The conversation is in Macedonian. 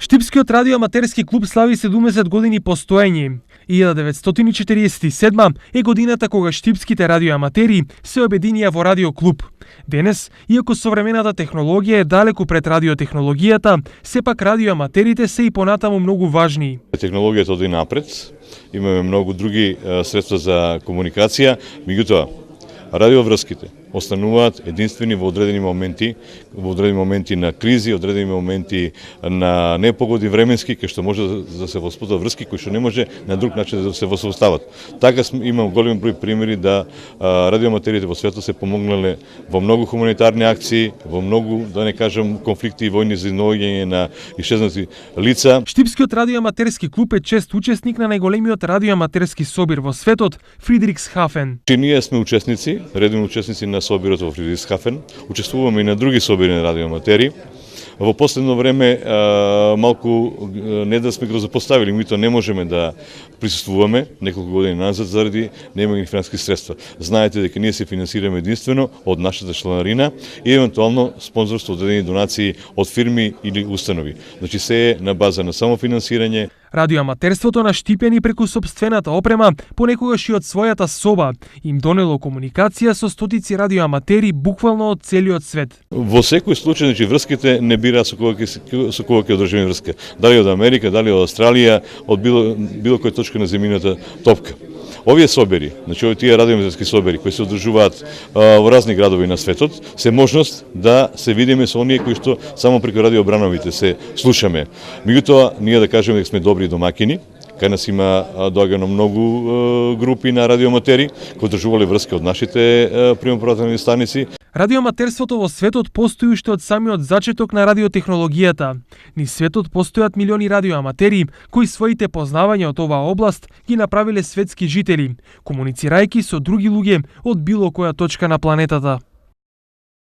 Штипскиот радиоаматерски клуб слави 70 години постоење. 1947 е годината кога штипските радиоаматери се обединија во радиоклуб. Денес, иако современата технологија е далеку пред радиотехнологијата, сепак радиоаматерите се и понатаму многу важни. Технологијата оди напред, имаме многу други средства за комуникација, меѓутоа радиоврските остануваат единствени во одредени моменти на кризи, одредени моменти на непогоди временски, кај што може да се воспостават врски кои што не може на друг начин да се воспостават. Така имам голем број примери да радиоаматерите во светот се помогнале во многу хуманитарни акции, во многу, да не кажам, конфликти и војни за изнаоѓање на исчезнати лица. Штипскиот радиоаматерски клуб е чест учесник на најголемиот радиоаматерски собир во светот, Фридрихсхафен. Ние сме учесници, редовни учесници на собирот во Фридрихсхафен, учествуваме и на други собири на радиоаматери. Во последно време малку не да сме го запоставили, меѓутоа не можеме да присуствуваме неколку години назад заради немање финансиски средства. Знаете дека ние се финансираме единствено од нашата чланарина и евентуално спонзорство од одредени донации од фирми или установи. Значи се е на база на самофинансирање. Радиоаматерството на Штипјани преку сопствената опрема, понекогаш и од својата соба, им донело комуникација со стотици радиоаматери буквално од целиот свет. Во секој случај, значи врските не бираат со кога ќе одржиме врска. Дали од Америка, дали од Австралија, од било која точка на земјината топка. Овие собери, значи овие тие радиоаматерски собери кои се одржуваат во разни градови на светот, се можност да се видиме со оние кои што само преку радиобрановите се слушаме. Меѓутоа, ние да кажеме дека сме добри домакини. Кај нас има доаѓано многу групи на радиоаматери кои одржувале врска од нашите приемопратени станици. Радиоаматерството во светот постои уште од самиот зачеток на радиотехнологијата. Низ светот постојат милиони радиоаматери кои своите познавања од оваа област ги направиле светски жители, комуницирајќи со други луѓе од било која точка на планетата.